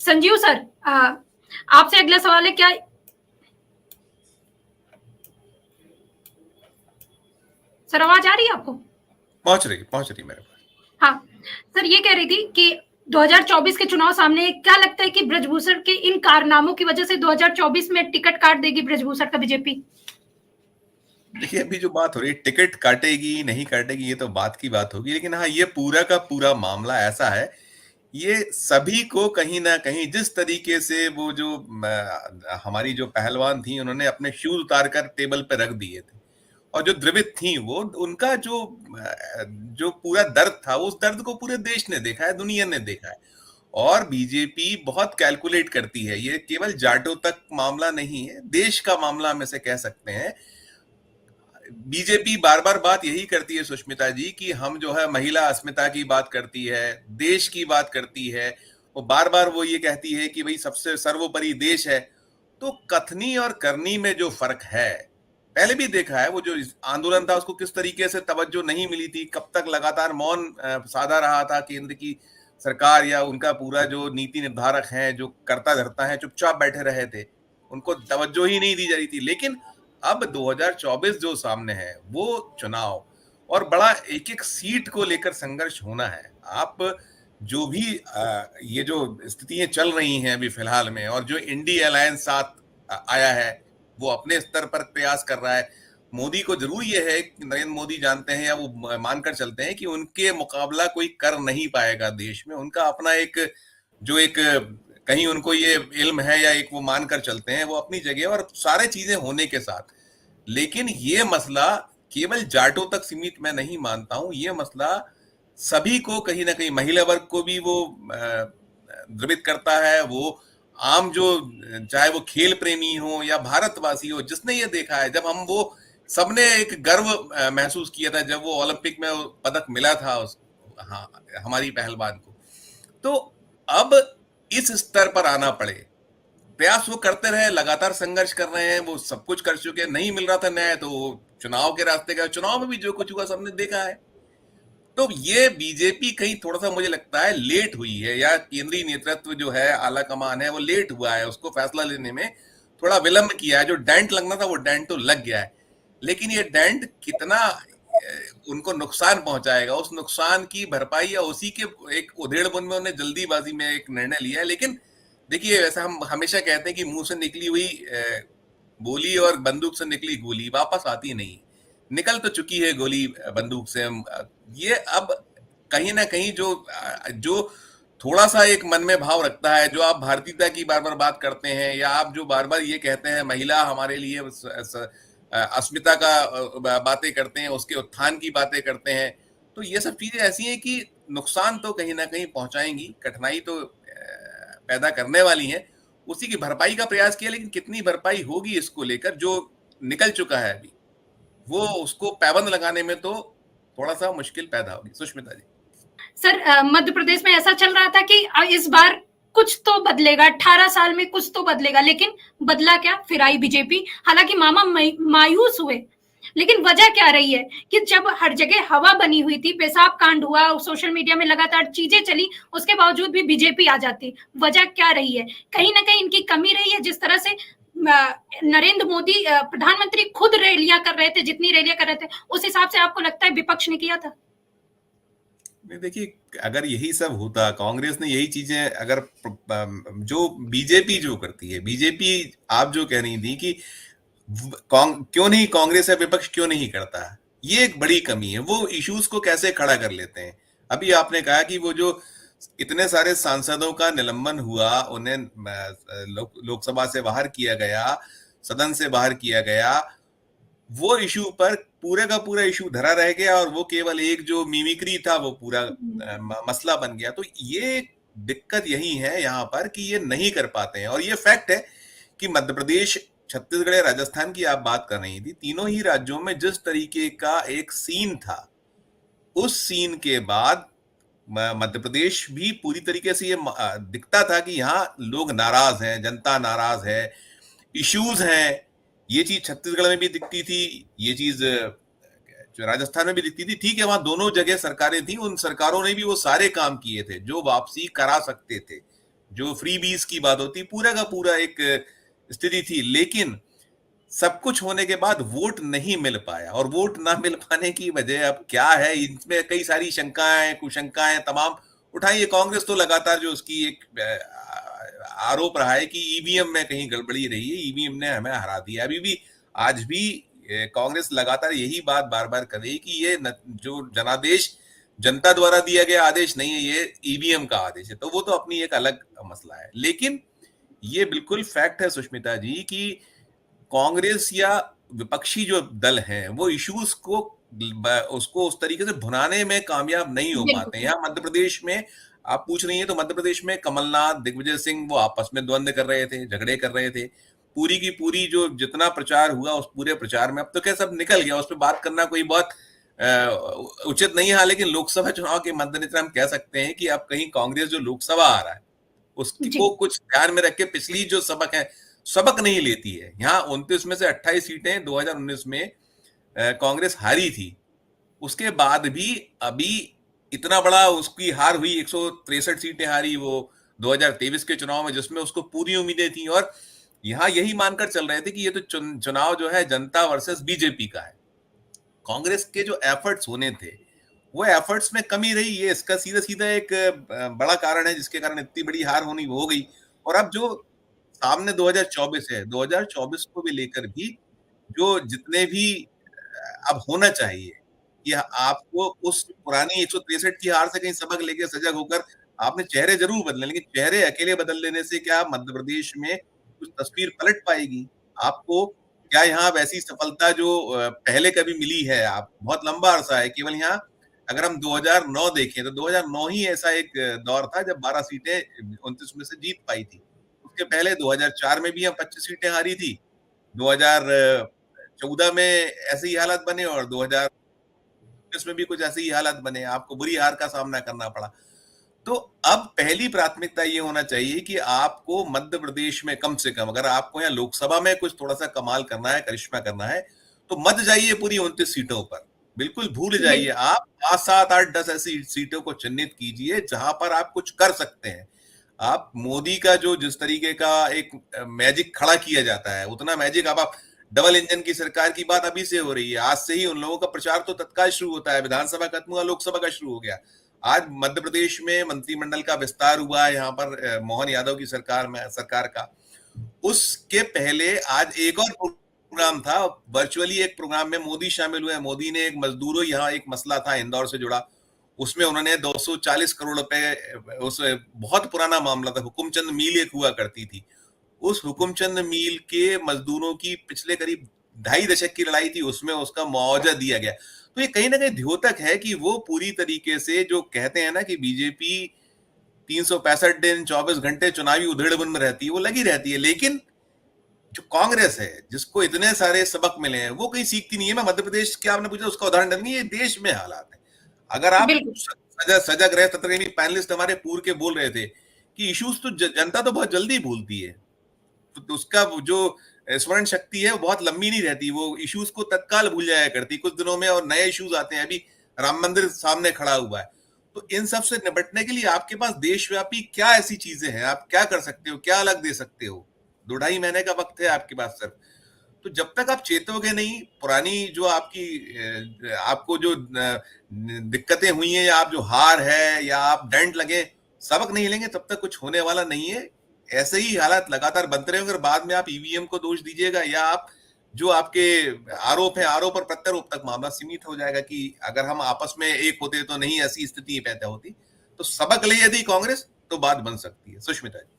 Sanjeev sir, आपसे अगला सवाल है क्या? सर आवाज आ रही है आपको? पहुंच रही मेरे पास। हाँ सर, ये कह रही थी कि 2024 के चुनाव सामने, क्या लगता है कि ब्रजभूषण के इन कारनामों की वजह से 2024 में टिकट काट देगी ब्रजभूषण का बीजेपी? देखिए, अभी जो बात हो रही है टिकट काटेगी नहीं काटेगी ये तो बात की बात होगी, लेकिन हाँ, ये पूरा का पूरा मामला ऐसा है, ये सभी को कहीं ना कहीं जिस तरीके से वो जो हमारी जो पहलवान थी उन्होंने अपने शूज उतार कर टेबल पे रख दिए थे, और जो द्रवित थी वो उनका जो पूरा दर्द था उस दर्द को पूरे देश ने देखा है, दुनिया ने देखा है। और बीजेपी बहुत कैलकुलेट करती है, ये केवल जाटों तक मामला नहीं है, देश का मामला हम इसे कह सकते हैं। बीजेपी बार बार बात यही करती है सुष्मिता जी कि हम जो है महिला अस्मिता की बात करती है, देश की बात करती है, वो बार बार वो ये कहती है कि भाई सबसे सर्वोपरि देश है। तो कथनी और करनी में जो फर्क है, पहले भी देखा है, वो जो आंदोलन था उसको किस तरीके से तवज्जो नहीं मिली थी, कब तक लगातार मौन साधा रहा था केंद्र की सरकार या उनका पूरा जो नीति निर्धारक है, जो करता धरता है, चुपचाप बैठे रहे थे, उनको तवज्जो ही नहीं दी जा रही थी। लेकिन अब 2024 जो सामने है वो चुनाव, और बड़ा एक एक सीट को लेकर संघर्ष होना है। आप जो भी ये जो स्थितियां चल रही हैं अभी फिलहाल में, और जो इंडी अलायंस साथ आया है, वो अपने स्तर पर प्रयास कर रहा है। मोदी को जरूर ये है कि नरेंद्र मोदी जानते हैं या वो मानकर चलते हैं कि उनके मुकाबला कोई कर नहीं पाएगा देश में, उनका अपना एक जो एक कहीं उनको ये इल्म है या एक वो मानकर चलते हैं, वो अपनी जगह और सारे चीजें होने के साथ। लेकिन ये मसला केवल जाटों तक सीमित मैं नहीं मानता हूं, ये मसला सभी को कहीं ना कहीं, महिला वर्ग को भी वो द्रवित करता है। वो आम जो, चाहे वो खेल प्रेमी हो या भारतवासी हो, जिसने ये देखा है, जब हम वो सबने एक गर्व महसूस किया था जब वो ओलंपिक में पदक मिला था हाँ, हमारी पहलवान को। तो अब इस स्तर पर आना पड़े, प्रयास वो करते रहे, लगातार संघर्ष कर रहे हैं, वो सब कुछ कर चुके हैं, नहीं मिल रहा था न्याय तो चुनाव के रास्ते गए, चुनाव में भी जो कुछ हुआ सबने देखा है। तो ये बीजेपी कहीं थोड़ा सा मुझे लगता है लेट हुई है, या केंद्रीय नेतृत्व जो है, आला कमान है, वो लेट हुआ है, उसको फैसला लेने में थोड़ा विलंब किया है। जो डेंट लगना था वो डेंट तो लग गया है, लेकिन ये डेंट कितना उनको नुकसान पहुंचाएगा, उस नुकसान की भरपाई या उसी के एक उधेड़बुन में उन्हें जल्दीबाजी में एक निर्णय लिया है। लेकिन देखिए, वैसा हम हमेशा कहते हैं कि मुंह से निकली हुई बोली और बंदूक से निकली गोली वापस आती नहीं, निकल तो चुकी है गोली बंदूक से। ये अब कहीं ना कहीं जो जो थोड़ा सा एक मन में भाव रखता है, जो आप भारतीयता की बार बार बात करते हैं, या आप जो बार बार ये कहते हैं महिला हमारे लिए अस्मिता का बातें करते हैं, उसके उत्थान की बातें करते हैं, तो ये सब चीजें ऐसी हैं कि नुकसान तो कहीं ना कहीं पहुंचाएंगी, कठिनाई तो पैदा करने वाली हैं। उसी की भरपाई का प्रयास किया, लेकिन कितनी भरपाई होगी इसको लेकर, जो निकल चुका है अभी, वो उसको पैबंद लगाने में तो थोड़ा सा मुश्किल पैदा होगी। सुष्मिता जी। सर, मध्य प्रदेश में ऐसा चल रहा था कि इस बार कुछ तो बदलेगा, 18 साल में कुछ तो बदलेगा, लेकिन बदला क्या? फिर आई बीजेपी। हालांकि मामा मायूस हुए, लेकिन वजह क्या रही है कि जब हर जगह हवा बनी हुई थी, पेशाब कांड हुआ, सोशल मीडिया में लगातार चीजें चली, उसके बावजूद भी बीजेपी आ जाती। वजह क्या रही है? कहीं ना कहीं इनकी कमी रही है। जिस तरह से नरेंद्र मोदी प्रधानमंत्री खुद रैलियां कर रहे थे, जितनी रैलियां कर रहे थे, उस हिसाब से आपको लगता है विपक्ष ने किया था? नहीं, देखिए, अगर यही सब होता, कांग्रेस ने यही चीजें अगर जो बीजेपी जो करती है, बीजेपी आप जो कह रही थी कि क्यों नहीं कांग्रेस या विपक्ष क्यों नहीं करता, ये एक बड़ी कमी है। वो इश्यूज को कैसे खड़ा कर लेते हैं। अभी आपने कहा कि वो जो इतने सारे सांसदों का निलंबन हुआ, उन्हें लोकसभा से बाहर किया गया, सदन से बाहर किया गया, वो इशू पर पूरे का पूरा इशू धरा रह गया, और वो केवल एक जो मिमिक्री था वो पूरा मसला बन गया। तो ये दिक्कत यही है यहाँ पर कि ये नहीं कर पाते हैं। और ये फैक्ट है कि मध्य प्रदेश, छत्तीसगढ़ या राजस्थान की आप बात कर रही थी, तीनों ही राज्यों में जिस तरीके का एक सीन था, उस सीन के बाद मध्य प्रदेश भी पूरी तरीके से ये दिखता था कि यहाँ लोग नाराज हैं, जनता नाराज है, इश्यूज हैं। ये चीज छत्तीसगढ़ में भी दिखती थी, ये चीज जो राजस्थान में भी दिखती थी। ठीक है, वहां दोनों जगह सरकारें थी, उन सरकारों ने भी वो सारे काम किए थे जो वापसी करा सकते थे, जो फ्रीबीज की बात होती, पूरा का पूरा एक स्थिति थी। लेकिन सब कुछ होने के बाद वोट नहीं मिल पाया, और वोट ना मिल पाने की वजह अब क्या है, इसमें कई सारी शंकाएं कुशंकाएं तमाम उठाई है। कांग्रेस तो लगातार जो उसकी एक आरोप रहा है कि ईवीएम में कहीं गड़बड़ी रही है, ईवीएम ने हमें हरा दिया। अभी भी आज भी कांग्रेस लगातार यही बात बार बार कर रही है कि ये जो जनादेश जनता द्वारा दिया गया आदेश नहीं है, ये ईवीएम का आदेश है। तो वो तो अपनी एक अलग मसला है, लेकिन ये बिल्कुल फैक्ट है सुष्मिता जी कि कांग्रेस या विपक्षी जो दल हैं वो इश्यूज को उसको उस तरीके से भुनाने में कामयाब नहीं हो पाते। यहाँ मध्य प्रदेश में आप पूछ रही हैं, तो मध्य प्रदेश में कमलनाथ, दिग्विजय सिंह वो आपस में द्वंद्व कर रहे थे, झगड़े कर रहे थे। पूरी की पूरी जो जितना प्रचार हुआ उस पूरे प्रचार में अब तो क्या सब निकल गया, उस पर बात करना कोई बहुत उचित नहीं है। लेकिन लोकसभा चुनाव के मद्देनजर हम कह सकते हैं कि अब कहीं कांग्रेस जो लोकसभा आ रहा है उसको कुछ ध्यान में रख के पिछली जो सबक है सबक नहीं लेती है। यहाँ 29 में से 28 सीटें 2019 में कांग्रेस हारी थी, उसके बाद भी अभी इतना बड़ा उसकी हार हुई, 163 सीटें हारी वो 2023 के चुनाव में, जिसमें उसको पूरी उम्मीदें थी। और यहाँ यही मानकर चल रहे थे कि ये तो चुनाव जो है जनता वर्सेस बीजेपी का है। कांग्रेस के जो एफर्ट्स होने थे वो एफर्ट्स में कमी रही, ये इसका सीधा सीधा एक बड़ा कारण है जिसके कारण इतनी बड़ी हार होनी हो गई। और अब जो सामने 2024 है, 2024 को भी लेकर भी जो जितने भी अब होना चाहिए कि आपको उस पुरानी 163 की हार से कहीं सबक लेके सजग होकर आपने चेहरे जरूर बदले, लेकिन चेहरे अकेले बदल लेने से क्या मध्य प्रदेश में कुछ तस्वीर पलट पाएगी? आपको क्या यहाँ वैसी सफलता जो पहले कभी मिली है, आप बहुत लंबा अरसा है केवल यहाँ, अगर हम 2009 देखें तो 2009 ही ऐसा एक दौर था जब 12 सीटें 29 में से जीत पाई थी। उसके पहले 2004 में भी हम 25 सीटें हारी थी, 2014 में ऐसे ही हालात बने, और 2019 में भी कुछ ऐसे ही हालात बने, आपको बुरी हार का सामना करना पड़ा। तो अब पहली प्राथमिकता ये होना चाहिए कि आपको मध्य प्रदेश में कम से कम, अगर आपको यहाँ लोकसभा में कुछ थोड़ा सा कमाल करना है, करिश्मा करना है, तो मत जाइए पूरी 29 सीटों पर, बिल्कुल भूल जाइए। आप 5, 7, 8, 10 ऐसी सीटों को चिन्हित कीजिए जहां पर आप कुछ कर सकते हैं। आप मोदी का जो जिस तरीके का एक मैजिक खड़ा किया जाता है, उतना मैजिक आप डबल इंजन की सरकार की बात अभी से हो रही है। आज से ही उन लोगों का प्रचार तो तत्काल शुरू होता है, विधानसभा खत्म हुआ, लोकसभा का शुरू हो गया। आज मध्य प्रदेश में मंत्रिमंडल का विस्तार हुआ है, यहाँ पर मोहन यादव की सरकार का। उसके पहले आज एक और प्रोग्राम था, वर्चुअली एक प्रोग्राम में मोदी शामिल हुए। मोदी ने एक मजदूरों, यहाँ एक मसला था इंदौर से जुड़ा, उसमें उन्होंने 240 करोड़ रुपए, उस बहुत पुराना मामला था, हुकुमचंद मील एक हुआ करती थी, उस हुकुमचंद मील के मजदूरों की पिछले करीब 2.5 दशक की लड़ाई थी, उसमें उसका मुआवजा दिया गया। तो ये कहीं ना कहीं द्योतक है कि वो पूरी तरीके से जो कहते हैं ना कि बीजेपी 365 दिन 24 घंटे चुनावी उधेड़बुन में रहती है, वो लगी रहती है। लेकिन जो कांग्रेस है जिसको इतने सारे सबक मिले हैं वो कहीं सीखती नहीं है। मैं मध्य प्रदेश के आपने पूछा उसका उदाहरण नहीं, ये देश में हालात है। अगर आप सजग रहे, तत्कालीन पैनलिस्ट हमारे पूर्व के बोल रहे थे कि इश्यूज तो जनता तो बहुत जल्दी भूलती है, तो उसका जो स्मरण शक्ति है वो बहुत लंबी नहीं रहती, वो इश्यूज को तत्काल भूल जाया करती कुछ दिनों में, और नए इश्यूज आते हैं। अभी राम मंदिर सामने खड़ा हुआ है, तो इन सब से निपटने के लिए आपके पास देशव्यापी क्या ऐसी चीजें हैं, आप क्या कर सकते हो, क्या अलग दे सकते हो? 2-2.5 महीने का वक्त है आपके पास सर। तो जब तक आप चेतोगे नहीं, पुरानी जो आपकी आपको जो दिक्कतें हुई हैं, या आप जो हार है, या आप डेंट लगे, सबक नहीं लेंगे, तब तक कुछ होने वाला नहीं है। ऐसे ही हालात लगातार बनते रहेंगे, और बाद में आप ईवीएम को दोष दीजिएगा, या आप जो आपके आरोप है, आरोप और प्रत्यारोप तक मामला सीमित हो जाएगा कि अगर हम आपस में एक होते तो नहीं ऐसी स्थिति पैदा होती। तो सबक ले यदि कांग्रेस, तो बात बन सकती है। सुष्मिता जी।